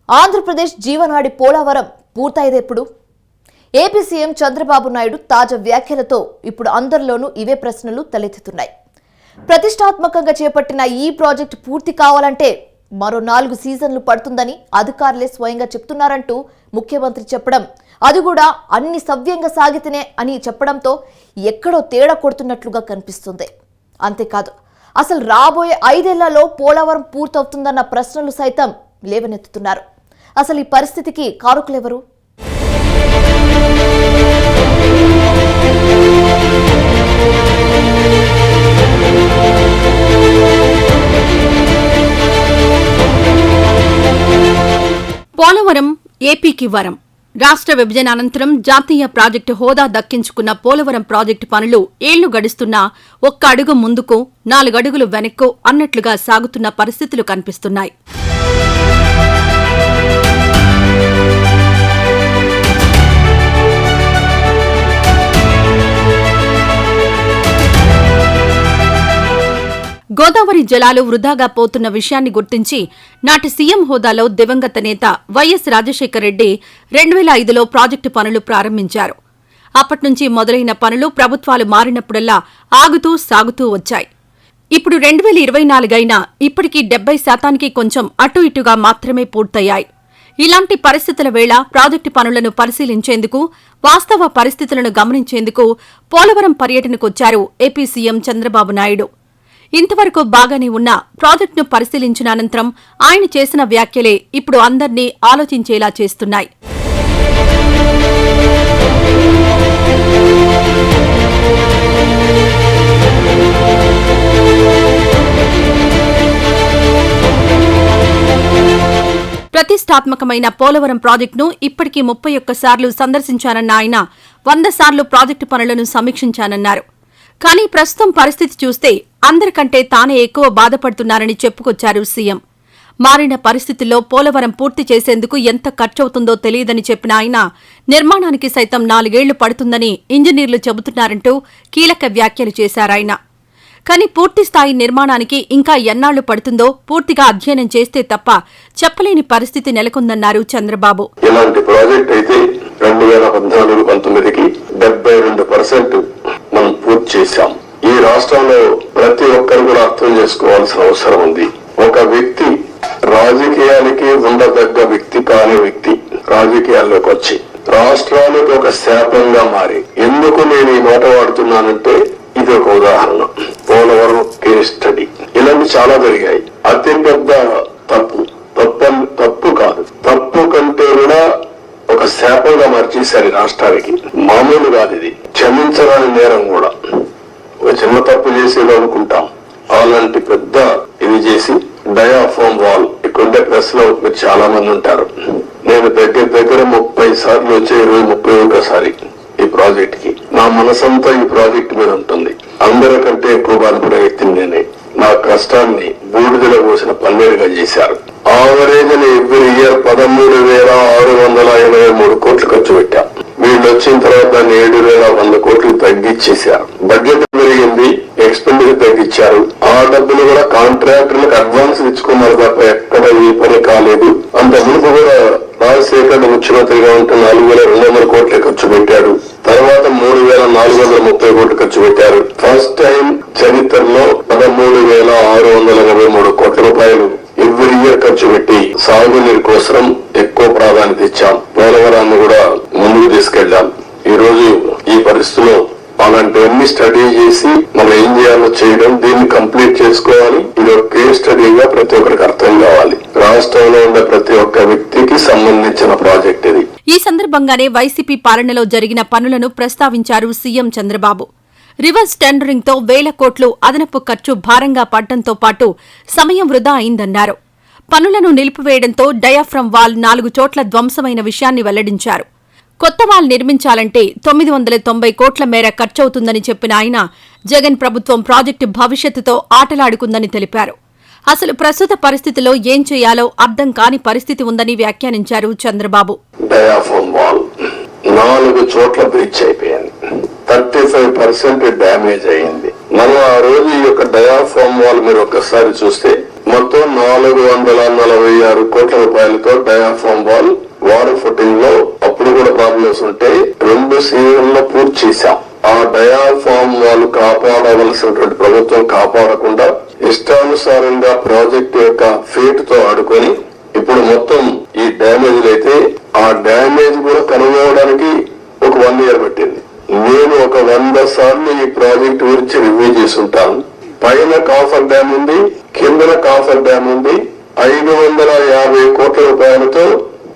ఆంధ్రప్రదేశ్ జీవనాడి Polavaram పూర్తయ్యేదెప్పుడు? AP CM Chandrababu Naidu తాజా వ్యాఖ్యలతో ఇప్పుడు అందరిలోనూ ఇవే ప్రశ్నలు తలెత్తుతున్నాయి. ప్రతిష్టాత్మకంగా చేపట్టిన ఈ ప్రాజెక్టు పూర్తి కావాలంటే మరో 4 సీజన్లు పడుతుందని అధికారులే స్వయంగా చెప్తున్నారంటూ ముఖ్యమంత్రి చెప్పడం, అది కూడా అన్ని సవ్యంగా సాగితేనే అని చెప్పడంతో ఎక్కడో తేడా కొడుతున్నట్లుగా కనిపిస్తుంది. అంతేకాదు, అసలు రాబోయే 5 ఏళ్లలో పోలవరం పూర్తవుతుందన్న ప్రశ్నలు సైతం లేవనెత్తుతున్నారు. అసలు ఈ పరిస్థితికి కారకులెవరు? పోలవరం ఏపీకి వరం. రాష్ట్ర విభజన అనంతరం జాతీయ ప్రాజెక్టు హోదా దక్కించుకున్న పోలవరం ప్రాజెక్టు పనులు ఏళ్లు గడుస్తున్నా ఒక్క అడుగు ముందుకు 4 అడుగులు వెనక్కు అన్నట్లుగా సాగుతున్న పరిస్థితులు కనిపిస్తున్నాయి. గోదావరి జలాలు వృధాగా పోతున్న విషయాన్ని గుర్తించి నాటి సీఎం హోదాలో దివంగత నేత వైఎస్ రాజశేఖర రెడ్డి 2005లో ప్రాజెక్టు పనులు ప్రారంభించారు. అప్పట్నుంచి మొదలైన పనులు ప్రభుత్వాలు మారినప్పుడల్లా ఆగుతూ సాగుతూ వచ్చాయి. ఇప్పుడు 2024 అయినా ఇప్పటికీ 70% కొంచెం అటు ఇటుగా మాత్రమే పూర్తయ్యాయి. ఇలాంటి పరిస్థితుల వేళ ప్రాజెక్టు పనులను పరిశీలించేందుకు, వాస్తవ పరిస్థితులను గమనించేందుకు పోలవరం పర్యటనకొచ్చారు ఏపీ సీఎం చంద్రబాబు నాయుడు. ఇంతవరకు బాగానే ఉన్న ప్రాజెక్టును పరిశీలించిన అనంతరం ఆయన చేసిన వ్యాఖ్యలే ఇప్పుడు అందర్నీ ఆలోచించేలా చేస్తున్నాయి. ప్రతిష్టాత్మకమైన పోలవరం ప్రాజెక్టును ఇప్పటికీ 31 సార్లు సందర్శించానన్న ఆయన 100 సార్లు ప్రాజెక్టు పనులను సమీక్షించానన్నారు. కానీ ప్రస్తుతం పరిస్థితి చూస్తే అందరికంటే తానే ఎక్కువ బాధపడుతున్నారని చెప్పుకొచ్చారు సీఎం. మారిన పరిస్థితుల్లో పోలవరం పూర్తి చేసేందుకు ఎంత ఖర్చవుతుందో తెలియదని చెప్పిన ఆయన, నిర్మాణానికి సైతం 4 ఏళ్లు పడుతుందని ఇంజనీర్లు చెబుతున్నారంటూ కీలక వ్యాఖ్యలు చేశారాయన. కానీ పూర్తిస్థాయి నిర్మాణానికి ఇంకా ఎన్నాళ్లు పడుతుందో పూర్తిగా అధ్యయనం చేస్తే తప్ప చెప్పలేని పరిస్థితి నెలకొందన్నారు చంద్రబాబు. ఇలాంటి ప్రాజెక్ట్ అయితే 2014-19కి 72% మనం పూర్తి చేశాం. ఈ రాష్ట్రంలో ప్రతి ఒక్కరు కూడా అర్థం చేసుకోవాల్సిన అవసరం ఉంది. ఒక వ్యక్తి రాజకీయానికి ఉండదగ్గ వ్యక్తి కాని వ్యక్తి రాజకీయాల్లోకి వచ్చి రాష్ట్రానికి ఒక శాపంగా మారి, ఎందుకు నేను ఈ మాట వాడుతున్నానంటే ఇది ఒక ఉదాహరణ. పోలవరం కేస్ స్టడీ ఇలాంటి చాలా జరిగాయి. అతిపెద్ద తప్పు కాదు, తప్పు కంటే కూడా ఒక శాపంగా మార్చేశారు రాష్ట్రానికి. మామూలు కాదు ఇది, క్షమించరాని నేరం కూడా. ఒక చిన్న తప్పు చేసేది అనుకుంటాం, అలాంటి పెద్ద ఇది చేసి డయాఫామ్ వాల్ ఇక్కడ ప్రెస్ లో మీరు చాలా మంది ఉంటారు. నేను దగ్గర 30 సార్లు వచ్చే 31 సారి ఈ ప్రాజెక్ట్ కి నా మనసంతా ఈ ప్రాజెక్ట్ మీద ఉంటుంది. అందరికంటే ఎక్కువ బాధపడే వ్యక్తిని నేనే. నా కష్టాన్ని బూడిదలో పోసిన పన్నీరుగా చేశారు. ఆవరేజ్ ఎవ్రీ ఇయర్ 13,683 కోట్లు ఖర్చు పెట్టాం. వీళ్ళు వచ్చిన తర్వాత దాన్ని 7,100 కోట్లు తగ్గించేశారు. బడ్జెట్ పెరిగింది, ఎక్స్పెండిచర్ తగ్గించారు. ఆ డబ్బులు కూడా కాంట్రాక్టర్లకు అడ్వాన్స్ ఇచ్చుకున్నారు తప్ప ఎక్కడ ఈ పని కాలేదు. అంత మునుపు కూడా రాజశేఖర్ ముఖ్యమంత్రిగా ఉంటే 4,200 కోట్లు ఖర్చు పెట్టాడు. తర్వాత 3,430 కోట్లు ఖర్చు పెట్టారు. ఫస్ట్ టైం చరిత్రలో 13,683 కోట్ల రూపాయలు ఎవ్రీ ఇయర్ ఖర్చు పెట్టి సాగునీరు కోసం ఎక్కువ ప్రాధాన్యత ఇచ్చాం. పోలవరాన్ని కూడా ముందుకు తీసుకెళ్లాం. ఈ రోజు ఈ పరిస్థితిలో అలాంటివన్నీ స్టడీ చేసి మనం ఏం చేయాలో చేయడం, దీన్ని కంప్లీట్ చేసుకోవాలి. ఇది ఒక కేస్ స్టడీగా ప్రతి ఒక్కరికి అర్థం కావాలి. రాష్ట్రంలో ఉన్న ప్రతి ఒక్క వ్యక్తికి సంబంధించిన ప్రాజెక్ట్ ఇది. ఈ సందర్భంగానే వైసీపీ పాలనలో జరిగిన పనులను ప్రస్తావించారు సీఎం చంద్రబాబు. రివర్స్ టెండరింగ్ తో 1,000 కోట్లు అదనపు ఖర్చు భారంగా పడ్డంతో పాటు సమయం వృధా అయిందన్నారు. పనులను నిలిపివేయడంతో డయాఫ్రమ్ వాల్ 4 చోట్ల ధ్వంసమైన విషయాన్ని వెల్లడించారు. కొత్త వాల్ నిర్మించాలంటే 990 కోట్ల మేర ఖర్చవుతుందని చెప్పిన ఆయన, జగన్ ప్రభుత్వం ప్రాజెక్టు భవిష్యత్తుతో ఆటలాడుకుందని తెలిపారు. అసలు ప్రస్తుత పరిస్థితిలో ఏం చేయాలో అర్థం కాని పరిస్థితి ఉందని వ్యాఖ్యానించారు చంద్రబాబు. డయాఫ్రమ్ వాల్ 4 చోట్ల బ్రీచ్ అయిపోయింది, 35% డ్యామేజ్ అయింది. మనం ఆ రోజు ఈ యొక్క డయాఫామ్ వాల్ మీరు ఒక్కసారి చూస్తే మొత్తం 446 కోట్ల రూపాయలతో డయాఫామ్ వాల్ వాటర్ ఫుటింగ్ లో అప్పుడు కూడా ప్రాబ్లమ్స్ ఉంటే 2 సీజన్లో పూర్తి చేశాం. ఆ డయాఫామ్ వాళ్ళు కాపాడవలసినటువంటి ప్రభుత్వం కాపాడకుండా ఇష్టానుసారంగా ప్రాజెక్ట్ యొక్క ఫేట్ తో ఆడుకొని ఇప్పుడు మొత్తం ఈ డ్యామేజ్ అయితే ఆ డ్యామేజ్ కూడా కనుగొనడానికి ఒక 1 year పట్టింది. నేను ఒక 100 సార్లు ఈ ప్రాజెక్ట్ గురించి రివ్యూ చేసుంటాను. పైన కాఫర్ డ్యామ్ ఉంది, కిందన కాఫర్ డ్యామ్ ఉంది. 550 కోట్ల రూపాయలతో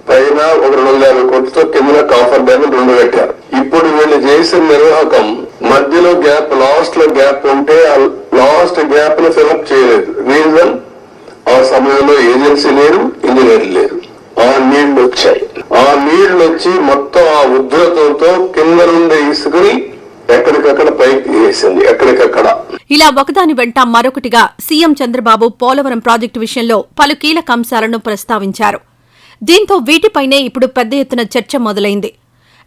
పైన ఒక 250 కోట్లతో కిందన కాఫర్ డ్యామ్ 2 కట్టారు. ఇప్పుడు వీళ్ళు చేసిన నిర్వాహకం మధ్యలో గ్యాప్, లాస్ట్ లో గ్యాప్ ఉంటే ఆ లాస్ట్ గ్యాప్ ను ఫిల్అప్ చేయలేదు. రీజన్ ఆ సమయంలో ఏజెన్సీ లేరు, ఇంజనీర్ లేరు. ఆ నీళ్లు వచ్చాయి. ఆ నీళ్లు వచ్చి మొత్తం ఆ ఉధృతంతో కింద నుండి ఇసుకుని ఎక్కడికక్కడ పైకి వేసింది, ఎక్కడికక్కడ. ఇలా ఒకదాని వెంట మరొకటిగా సీఎం చంద్రబాబు పోలవరం ప్రాజెక్టు విషయంలో పలు కీలక అంశాలను ప్రస్తావించారు. దీంతో వీటిపైనే ఇప్పుడు పెద్ద ఎత్తున చర్చ మొదలైంది.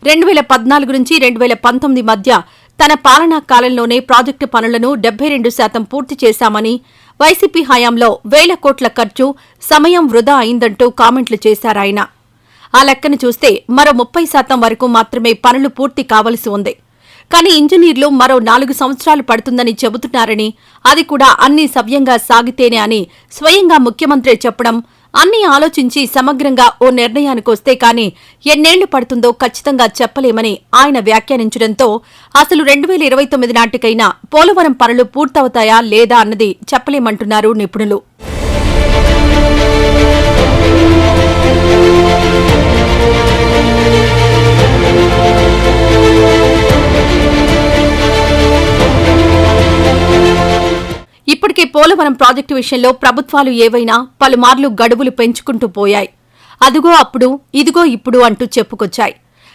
2014 నుంచి 2019 మధ్య తన పాలనా కాలంలోనే ప్రాజెక్టు పనులను 72% పూర్తి చేశామని, వైసీపీ హయాంలో 1000 కోట్ల ఖర్చు, సమయం వృధా అయిందంటూ కామెంట్లు చేశారాయన. ఆ లెక్కను చూస్తే మరో 30% వరకు మాత్రమే పనులు పూర్తి కావలసి ఉంది. కానీ ఇంజనీర్లు మరో 4 సంవత్సరాలు పడుతుందని చెబుతున్నారని, అది కూడా అన్నీ సవ్యంగా సాగితేనే అని స్వయంగా ముఖ్యమంత్రి చెప్పడం, అన్నీ ఆలోచించి సమగ్రంగా ఓ నిర్ణయానికొస్తే కానీ ఎన్నేళ్లు పడుతుందో ఖచ్చితంగా చెప్పలేమని ఆయన వ్యాఖ్యానించడంతో అసలు 2029 నాటికైనా పోలవరం పనులు పూర్తవుతాయా లేదా అన్నది చెప్పలేమంటున్నారు నిపుణులు. ఇప్పటికే పోలవరం ప్రాజెక్టు విషయంలో ప్రభుత్వాలు ఏవైనా పలుమార్లు గడువులు పెంచుకుంటూ పోయాయి. అదుగో అప్పుడు, ఇదిగో ఇప్పుడు అంటూ చెప్పుకొచ్చాయి.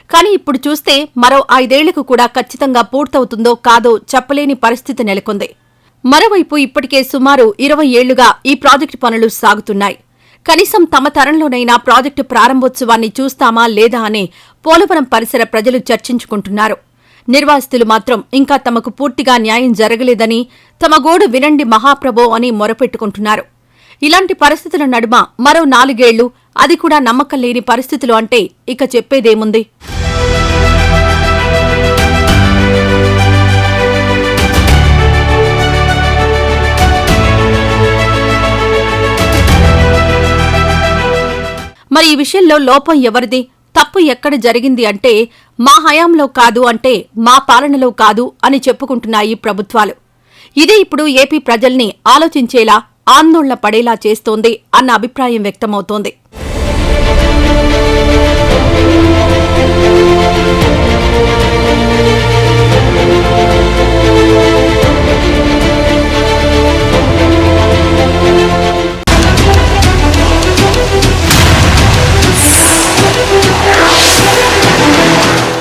కానీ ఇప్పుడు చూస్తే మరో 5 ఏళ్లకు కూడా ఖచ్చితంగా పూర్తవుతుందో కాదో చెప్పలేని పరిస్థితి నెలకొంది. మరోవైపు ఇప్పటికే సుమారు 20 ఏళ్లుగా ఈ ప్రాజెక్టు పనులు సాగుతున్నాయి. కనీసం తమ తరంలోనైనా ప్రాజెక్టు ప్రారంభోత్సవాన్ని చూస్తామా లేదా అని పోలవరం పరిసర ప్రజలు చర్చించుకుంటున్నారు. నిర్వాసితులు మాత్రం ఇంకా తమకు పూర్తిగా న్యాయం జరగలేదని, తమ గోడు వినండి మహాప్రభో అని మొరపెట్టుకుంటున్నారు. ఇలాంటి పరిస్థితుల నడుమ మరో 4 ఏళ్లు, అది కూడా నమ్మకం లేని పరిస్థితులు అంటే ఇక చెప్పేదేముంది? మరి ఈ విషయంలో లోపం ఎవరిది, తప్పు ఎక్కడ జరిగింది అంటే మా హయాంలో కాదు అంటే మా పాలనలో కాదు అని చెప్పుకుంటున్నాయి ప్రభుత్వాలు. ఇదే ఇప్పుడు ఏపీ ప్రజల్ని ఆలోచించేలా, ఆందోళన పడేలా చేస్తోంది అన్న అభిప్రాయం వ్యక్తమవుతోంది.